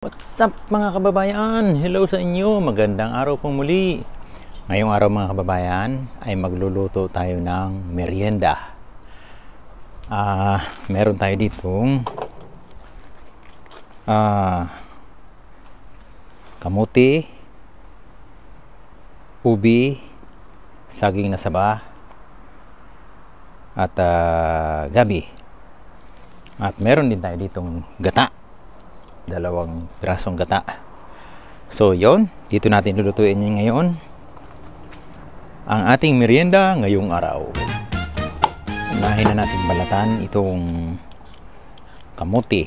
What's up mga kababayan? Hello sa inyo. Magandang araw po muli. Ngayong araw mga kababayan ay magluluto tayo ng merienda. Meron tayo ditong kamuti, ubi, saging na saba, at gabi. At meron din tayo ditong gata. Dalawang pirasong gata. So yon, dito natin lulutuin ngayon ang ating merienda ngayong araw. Unahin na natin balatan itong kamuti.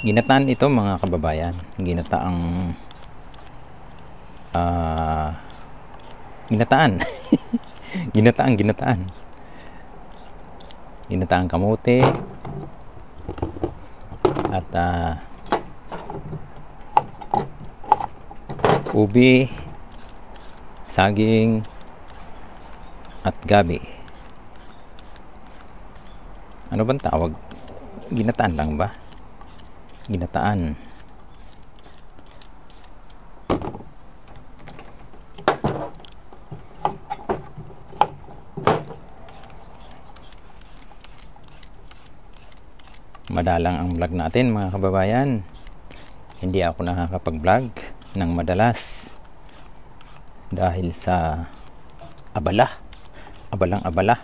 Ginataan ito mga kababayan. Ginataang ginataang kamuti at ubi, saging at gabi. Ano bang tawag? Ginataan lang ba? Ginataan. Madalang ang vlog natin mga kababayan. Hindi ako nakakapag-vlog ng madalas dahil sa abalang-abala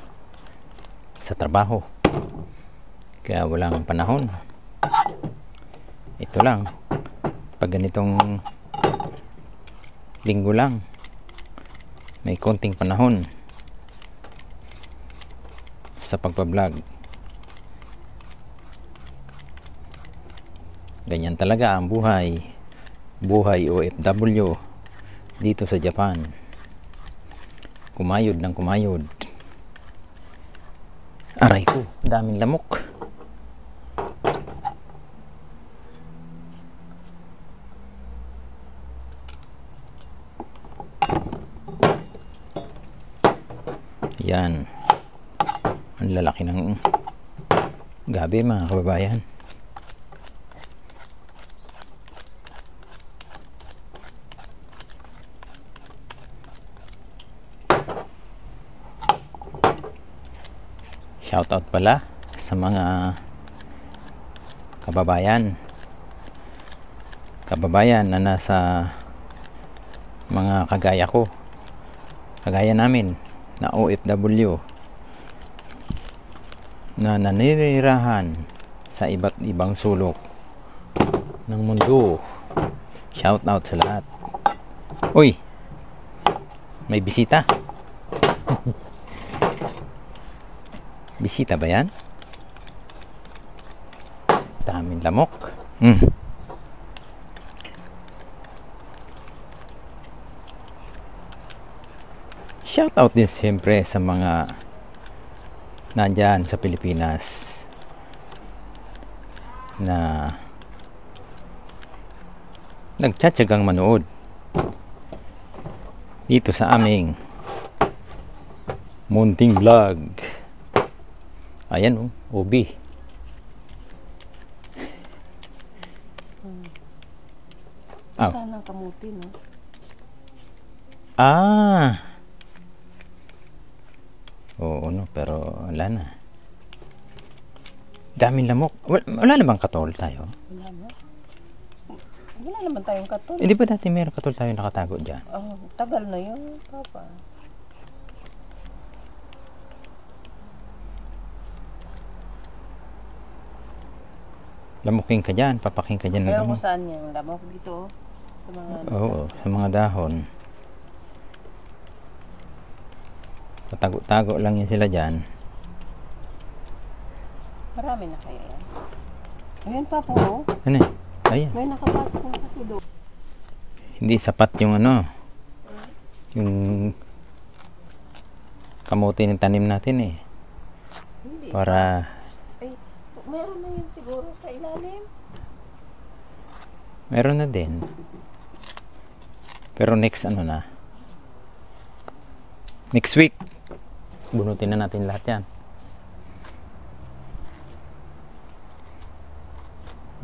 sa trabaho. Kaya walang panahon. Ito lang, pag ganitong linggo lang may konting panahon sa pagpa-vlog. Ganyan talaga ang buhay OFW dito sa Japan. Kumayod ng kumayod. Aray ko, daming lamok. Yan, ang lalaki ng gabi mga kababayan. Shoutout pala sa mga kababayan na nasa mga kagaya ko, kagaya namin na OFW na nanirahan sa iba't ibang sulok ng mundo. Shoutout sa lahat. Uy, may bisita. Bisita ba yan? Daming lamok. Shout out din siyempre sa mga nandyan sa Pilipinas na nagtsatsagang manood dito sa aming munting vlog. Ayan oh, ubi. Sana kamuti, no? Oo, no, pero wala na. Daming lamok. Wala na bang katol tayo? Wala na. Wala naman tayong katol. Hindi ba dati meron katol tayo nakatago dyan? Tagal na yun, Papa. Lamukin ka dyan, papaking ka dyan. Kaya kung saan yung lamok dito, sa mga... Oo, sa mga dahon. Patago-tago lang yun sila dyan. Marami na kaya yan. Ayan, Papa, oh. Ano eh? Ayan. May nakapasok na kasi doon. Hindi sapat yung ano, yung kamuti ng tanim natin eh. Hindi. Para... Meron na yun siguro sa ilalim. Meron na din. Pero next ano na? Next week. Bunutin na natin lahat yan.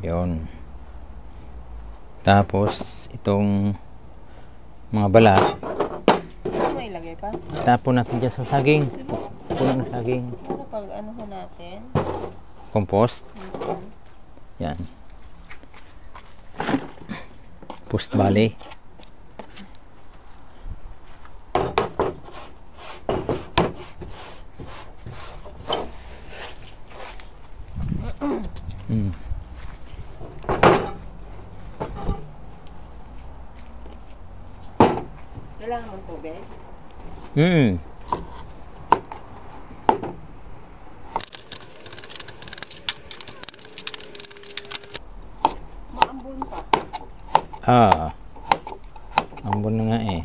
Yun. Tapos, itong mga balat, Ano may ilagay pa? tapon natin dyan sa saging. Puno ng saging. Ano pag ano sa natin? Compost. Yan. Post valley. Kailangan mong tubig? Maambon pa. Ambon na nga eh.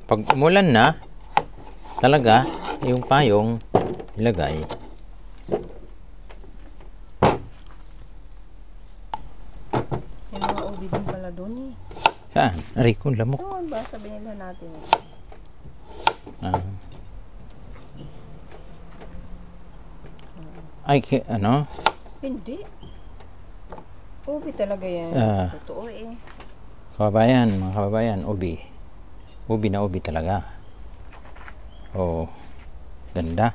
Pag umulan na, talaga, yung payong ilagay. May mga ubi din pala doon eh. Saan? Aray ko, lamok. Doon ba? Sabihin nila natin eh. Ay, ano? Hindi. Ubi talaga yan. Totoo eh. Kababayan, mga kababayan, ubi. Ubi na ubi talaga. Oh, ganda.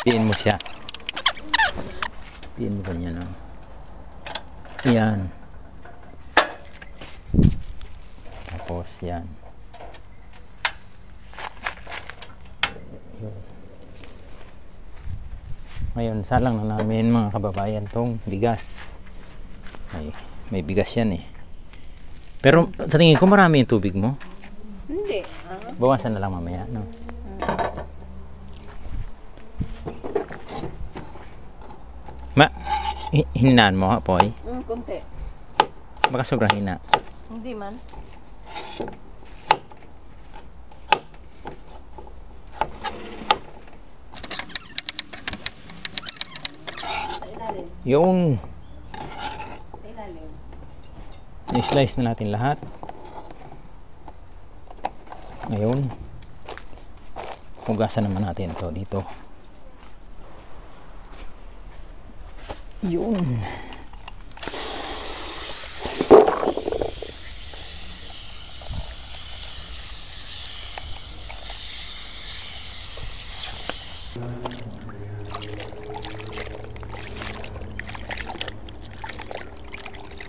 Tiin mo siya. Tiin mo ganyan, no? Yan. Tapos yan. Yun. Ngayon, salang na namin mga kababayan tong bigas. May bigas yan eh. Pero sa tingin ko marami yung tubig mo. Hindi. Bawasan na lang mamaya, no? Hinaan mo ha, Poy? Kunti. Baka sobrang hina. Hindi man. Sa ilalim. Yung Sa ilalim. i-slice na natin lahat. Ngayon, hugasan naman natin to dito. Yun.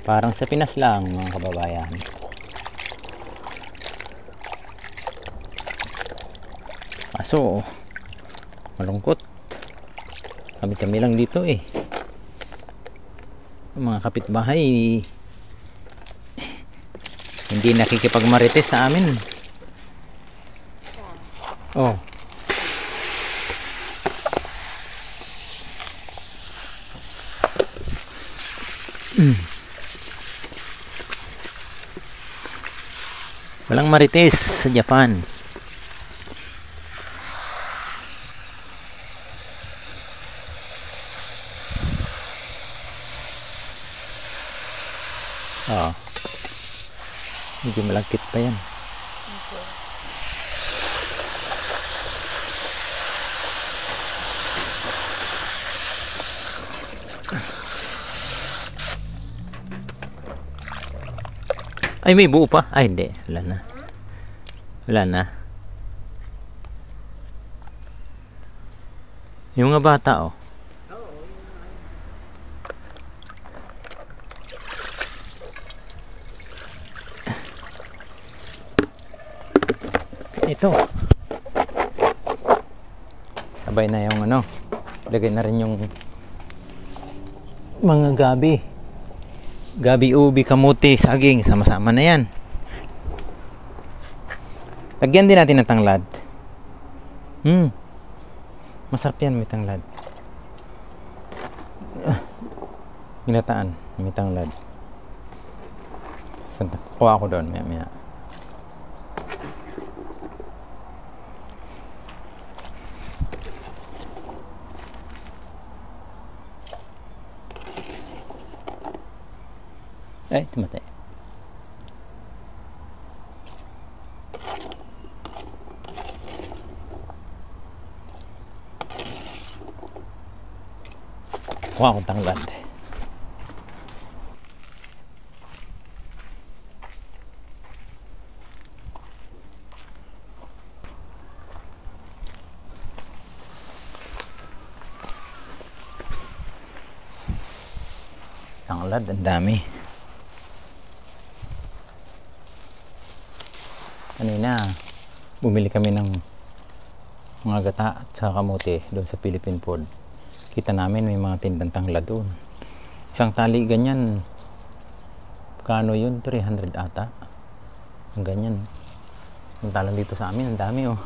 Parang sa Pinas lang mga kababayan. Kaso malungkot. Kami lang dito eh. Mga kapitbahay hindi nakikipagmarites sa amin. Oh. Walang marites sa Japan. Oh. Medyo malagkit pa yan. Ay, may buo pa. Ay, hindi. Wala na. Wala na. Yung mga bata, oh. Ito. Sabay na yung ano. Lagay na rin yung mga gabi. Gabi, ubi, kamuti, saging, sama-sama na yan. Lagyan din natin ng tanglad. Masarap yan, may tanglad. Ginataan, may tanglad. Kuha ako doon, maya. Ay, tumatay. mukha akong tanglad. Tanglad, ang dami. Kanina, bumili kami ng mga gata at saka kamote doon sa Philippine Food. Kita namin may mga tindang tanglad doon. Isang tali ganyan, kano yun? 300 ata. Ang ganyan. Samantalang dito sa amin, ang dami oh.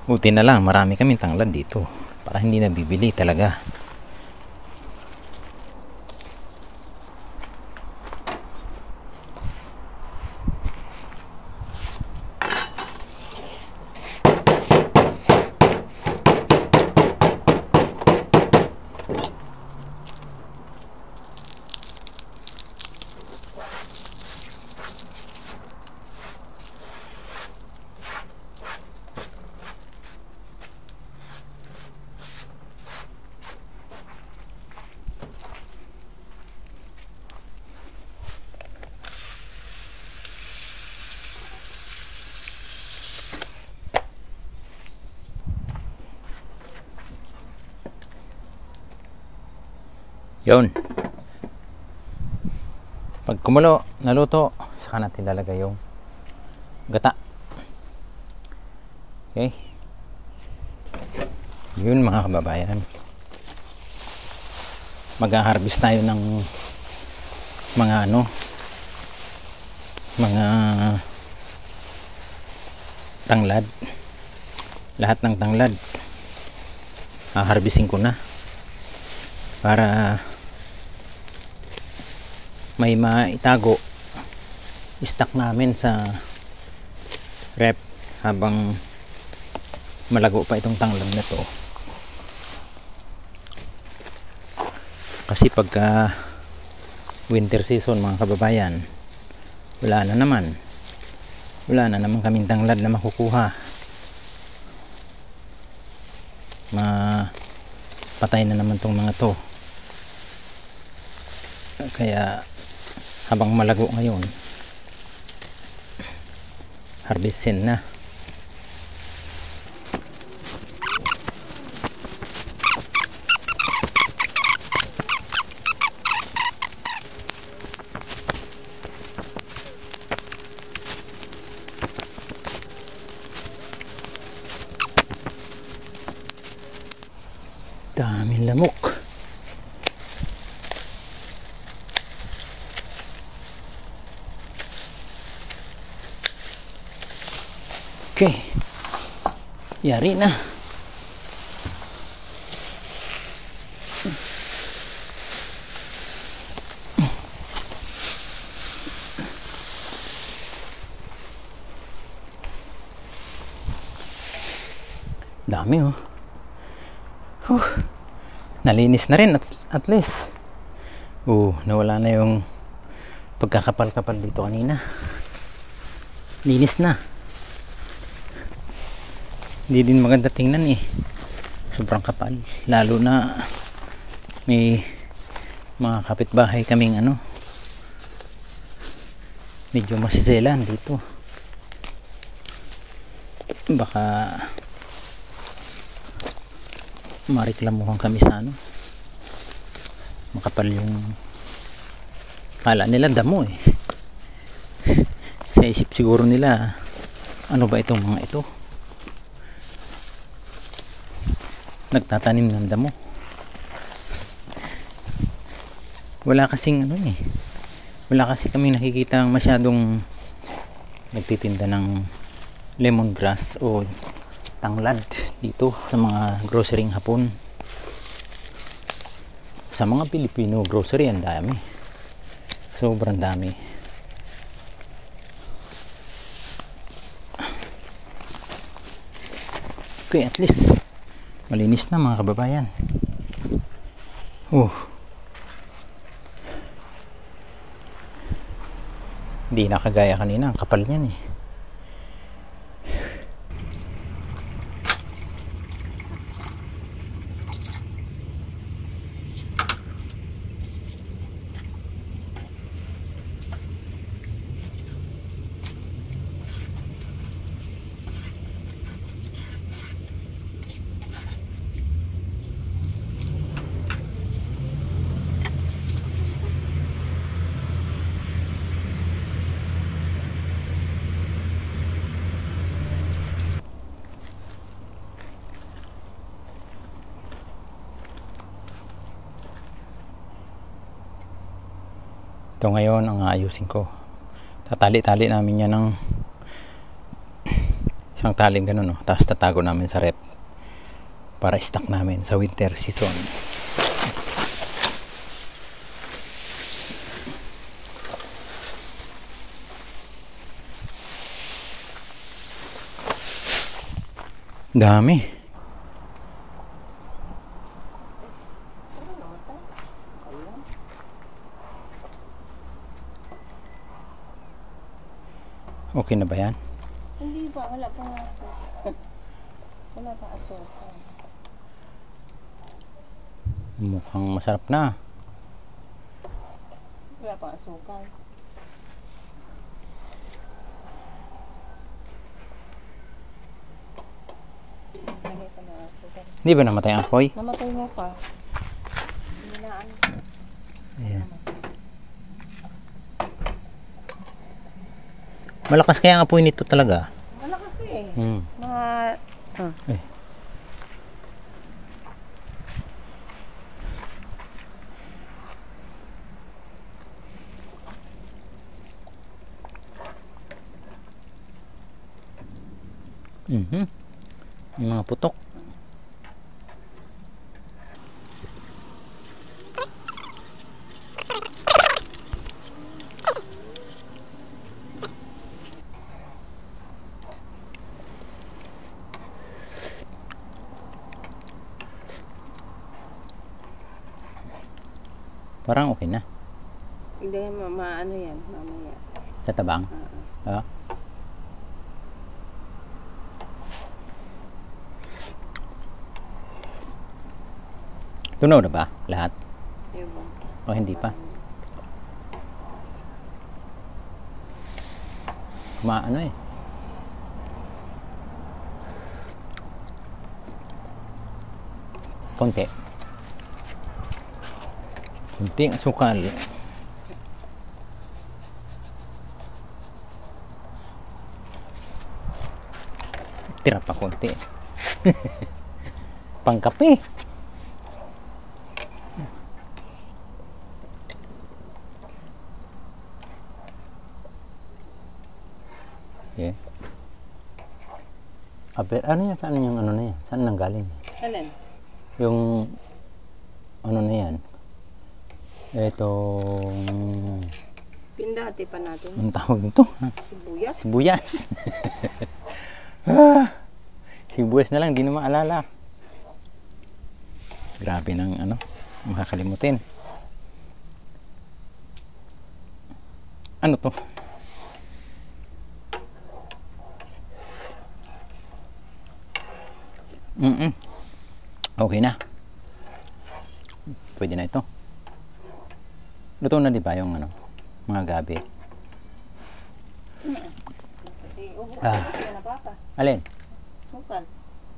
Buti na lang, marami kaming tanglad dito. Para hindi na bibili talaga. Yun. Pag kumulo, naluto, saka natin lalagay yung gata. Okay. Yun mga kababayan. Mag-harvest tayo ng mga mga tanglad. Lahat ng tanglad. Harvesting ko na. Para may maitago stock namin sa rep habang malago pa itong tanglad na to. Kasi pagka winter season mga kababayan, wala na naman kaming tanglad na makukuha. Patay na naman tong mga to. Kaya habang malago ngayon, harvestin na. Daming lamok. Okay. Yari na. Dami oh. Nalinis na rin at least. Nawala na yung pagkakapal-kapal dito kanina. Linis na. Hindi din maganda tingnan eh. Sobrang kapal. Lalo na may mga kapitbahay kaming medyo masiselan dito. Baka mareklamuhan kami sa makapal yung kala nila damo eh. Sa isip siguro nila ano ba itong mga ito, nagtatanim ng damo. Wala kasing wala kasi kami nakikita masyadong nagtitinda ng lemongrass o tanglad dito sa mga grocery hapon. Sa mga Pilipino grocery ang dami, sobrang dami. Okay, at least malinis na mga kababayan. Hindi na kagaya kanina, ang kapal niyan eh. Ito ngayon ang aayusin ko. Tatali-tali namin yan ng isang taling ganun, no? Tapos tatago namin sa rep para stock namin sa winter season. Dami. Okay na ba yan? Hindi ba? Wala pang aso. Wala pang aso. Mukhang masarap na. Wala pang asukal. Lagay pa ng asukal. Hindi ba namatay ang apoy? Namatay mo pa. Hinaan. Ayan. Malakas kaya ang apoy nito talaga. Wala kasi eh. Hmm. Mga... Eh. Yung mga putok. Parang okay na. Hindi, ano yan, mamaya. Tatabang. Ah. Tunaw na ba lahat? Yung O hindi pa? Ano eh. Konti. Kunting asukal. Tira pa konti. Pangkape. Okay. Aber, ano yan? Saan yung ano na yan? Saan nanggaling? Alin? Yung ano na yan? Itong Pindati pa natin. anong tawag nito? Sibuyas. Sibuyas. Sibuyas na lang, di na maalala. Grabe ng ano, makakalimutin. Ano to? Okay na. Pwede na ito. Luto na di ba yung ano, mga gabi? Yan na papa. Alin? Sukal.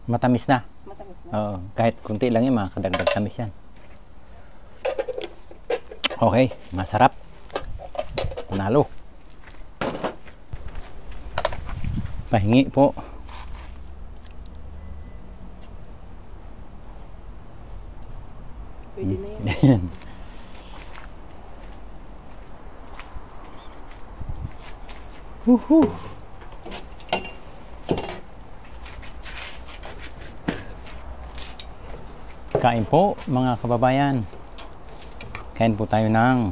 Matamis na. Matamis na. Oo, kahit kunti lang yun, makakadagdag tamis yan. Okay, masarap. Panalo. Pahingi po. Pwede na yan. Woohoo! Kain po mga kababayan. Kain po tayo ng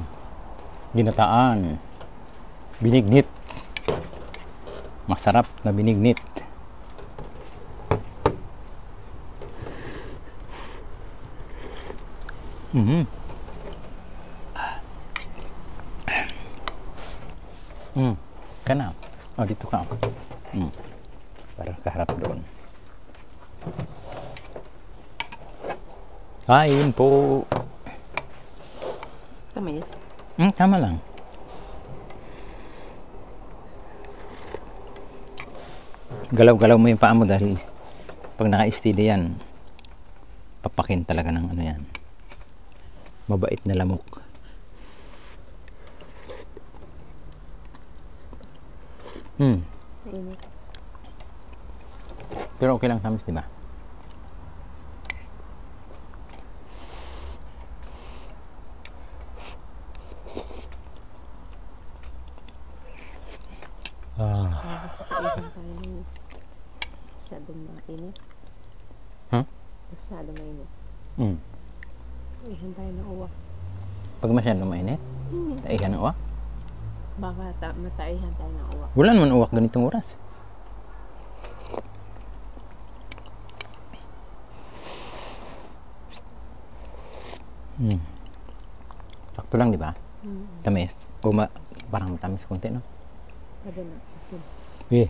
ginataan. Binignit. Masarap na binignit. Kana. Oh, dito ka. Para kaharap doon. Kain po. Tamis. Tama lang. Galaw-galaw mo yung paa mo dahil pag naka-steady yan, papakin talaga ng ano yan. Mabait na lamok. Pero okay lang tamis, di ba? Ah. Ihan tayo ng masyadong mainit. Huh? Masyadong mainit. Mm. Ihan tayo ng uwak. Pag masyadong mainit, taihan ng uwak. Baka mataihan tayo ng uwak. Wala naman uwak ganitong oras. Sakto lang, di ba? Tamis. O parang matamis konti, no? Pwede na. Asin. Eh.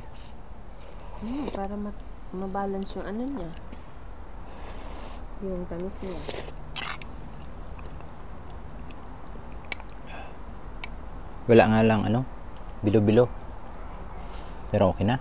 Para mabalance yung ano niya. Yung tamis niya. Wala nga lang, ano, bilo-bilo. Pero okay na.